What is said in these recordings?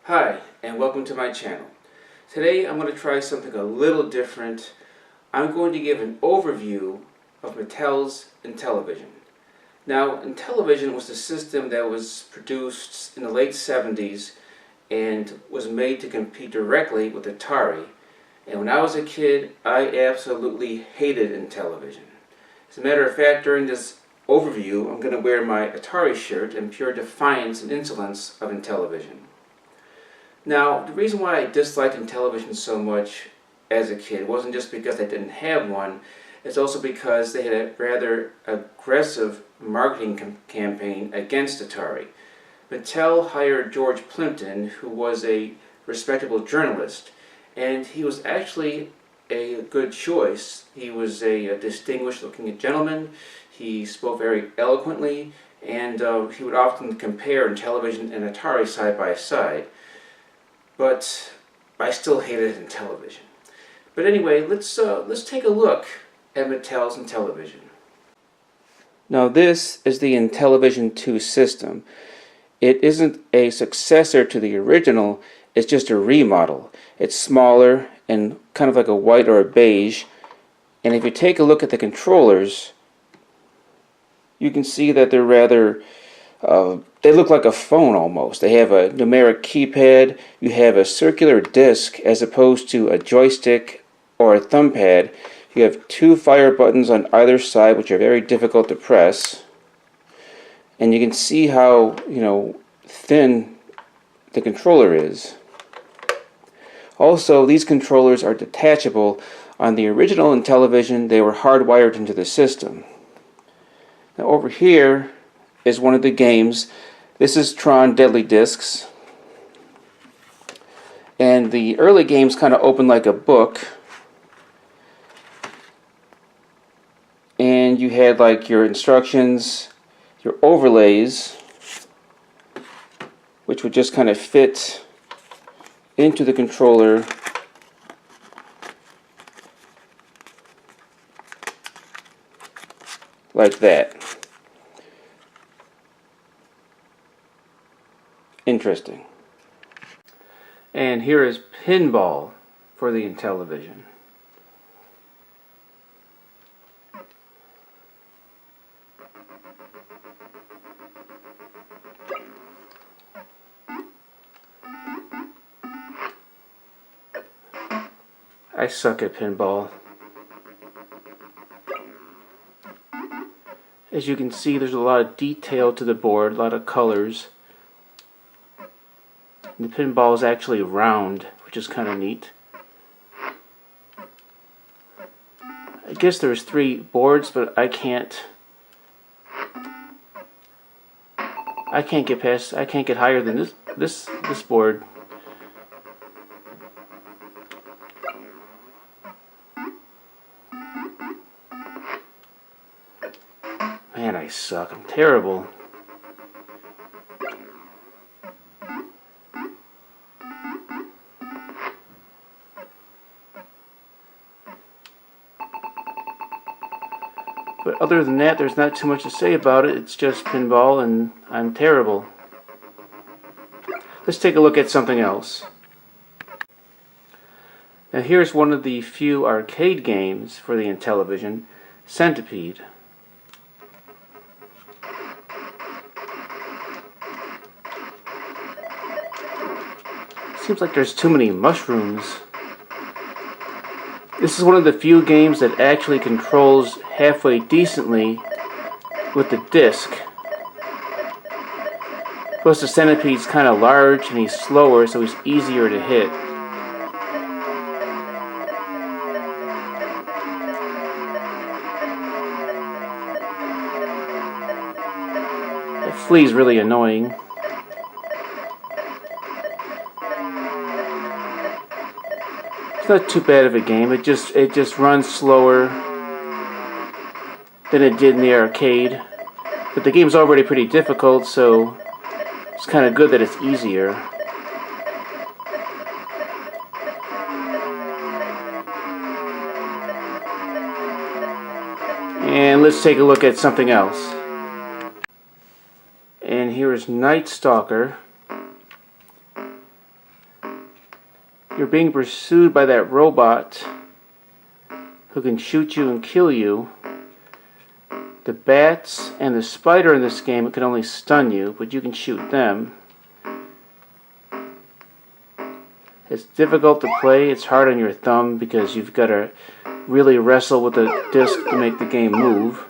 Hi, and welcome to my channel. Today I'm going to try something a little different. I'm going to give an overview of Mattel's Intellivision. Now, Intellivision was the system that was produced in the late 70s and was made to compete directly with Atari. And when I was a kid, I absolutely hated Intellivision. As a matter of fact, during this overview, I'm going to wear my Atari shirt in pure defiance and insolence of Intellivision. Now, the reason why I disliked Intellivision so much as a kid wasn't just because I didn't have one, it's also because they had a rather aggressive marketing campaign against Atari. Mattel hired George Plimpton, who was a respectable journalist, and he was actually a good choice. He was a distinguished looking gentleman, he spoke very eloquently, and he would often compare Intellivision and Atari side by side. But I still hated Intellivision. But anyway, let's take a look at Mattel's Intellivision. Now this is the Intellivision 2 system. It isn't a successor to the original, it's just a remodel. It's smaller and kind of like a white or a beige. And if you take a look at the controllers, you can see that they're rather they look like a phone almost. They have a numeric keypad, you have a circular disc as opposed to a joystick or a thumb pad. You have two fire buttons on either side which are very difficult to press. And you can see how, thin the controller is. Also, these controllers are detachable. On the original Intellivision, they were hardwired into the system. Now over here is one of the games. This is Tron Deadly Discs. And the early games kind of open like a book. And you had like your instructions, your overlays, which would just kind of fit into the controller like that. Interesting. And here is Pinball for the Intellivision. I suck at pinball. As you can see, there's a lot of detail to the board, a lot of colors. The pinball is actually round, which is kind of neat. I guess there's 3 boards, but I can't get higher than this board. Man, I suck. I'm terrible. But other than that, there's not too much to say about it. It's just pinball, and I'm terrible. Let's take a look at something else. Now here's one of the few arcade games for the Intellivision, Centipede. Seems like there's too many mushrooms. This is one of the few games that actually controls halfway decently with the disc. Plus the Centipede's kind of large and he's slower, so he's easier to hit. That flea's really annoying. It's not too bad of a game. It just runs slower than it did in the arcade. But the game's already pretty difficult, so it's kind of good that it's easier. And let's take a look at something else. And here is Stalker. you're being pursued by that robot who can shoot you and kill you. The bats and the spider in this game can only stun you, but you can shoot them. It's difficult to play. It's hard on your thumb because you've got to really wrestle with the disc to make the game move.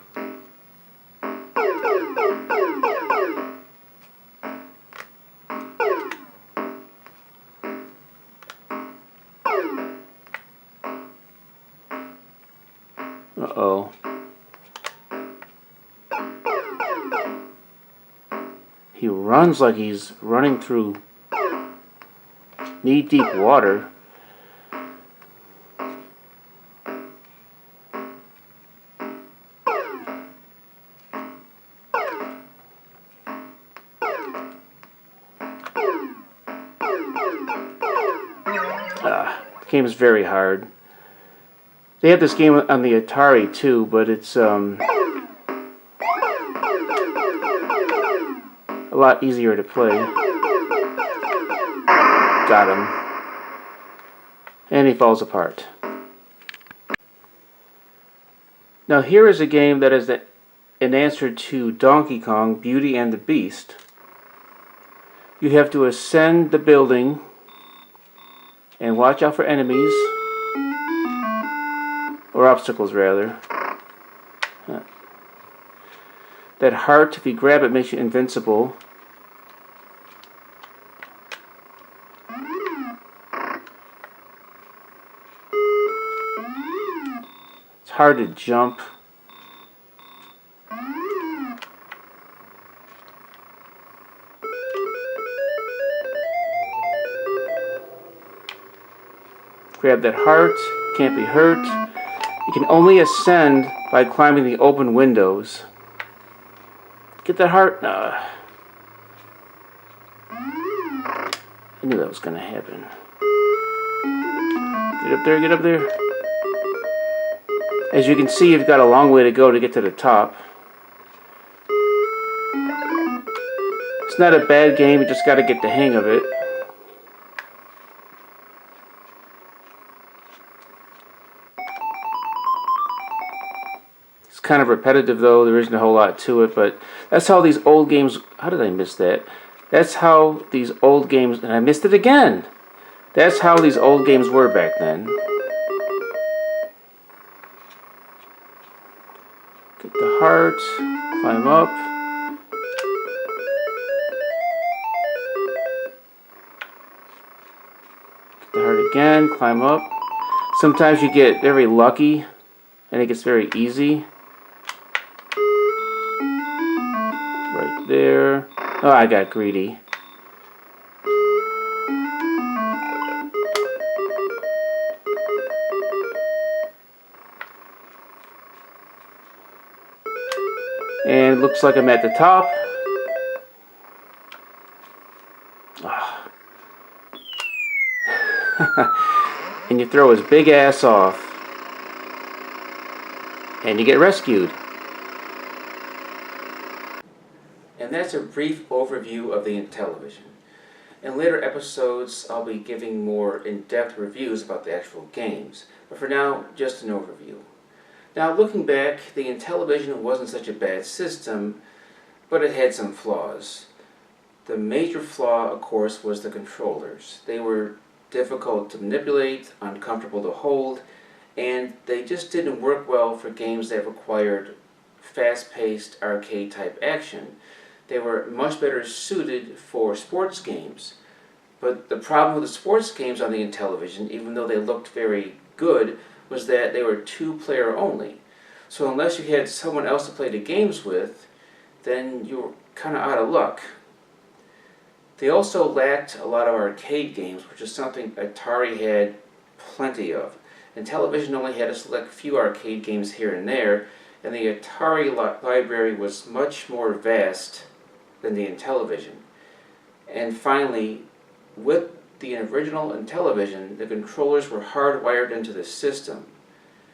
Uh-oh. He runs like he's running through knee-deep water. The game is very hard. They had this game on the Atari too, but it's a lot easier to play. Got him. And he falls apart. Now here is a game that is an answer to Donkey Kong, Beauty and the Beast. You have to ascend the building and watch out for enemies. Or obstacles, rather. That heart, if you grab it, makes you invincible. It's hard to jump. Grab that heart, can't be hurt. You can only ascend by climbing the open windows. Get that heart. I knew that was going to happen. Get up there, get up there. As you can see, you've got a long way to go to get to the top. It's not a bad game, you just got to get the hang of it. Kind of repetitive though, there isn't a whole lot to it, but that's how these old games, how did I miss that? That's how these old games, and I missed it again. That's how these old games were back then. Get the heart, climb up. Get the heart again, climb up. Sometimes you get very lucky and it gets very easy. Right there. Oh, I got greedy. And it looks like I'm at the top. Oh. And you throw his big ass off. And you get rescued. And that's a brief overview of the Intellivision. In later episodes, I'll be giving more in-depth reviews about the actual games. But for now, just an overview. Now, looking back, the Intellivision wasn't such a bad system, but it had some flaws. The major flaw, of course, was the controllers. They were difficult to manipulate, uncomfortable to hold, and they just didn't work well for games that required fast-paced arcade-type action. They were much better suited for sports games. But the problem with the sports games on the Intellivision, even though they looked very good, was that they were two-player only. So unless you had someone else to play the games with, then you were kind of out of luck. They also lacked a lot of arcade games, which is something Atari had plenty of. Intellivision only had a select few arcade games here and there, and the Atari library was much more vast than the Intellivision. And finally, with the original Intellivision, the controllers were hardwired into the system.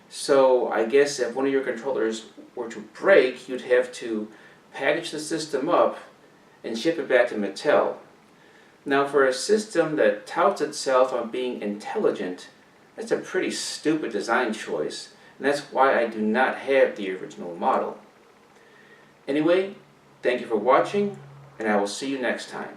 So I guess if one of your controllers were to break, you'd have to package the system up and ship it back to Mattel. Now for a system that touts itself on being intelligent, that's a pretty stupid design choice, and that's why I do not have the original model. Anyway, thank you for watching, and I will see you next time.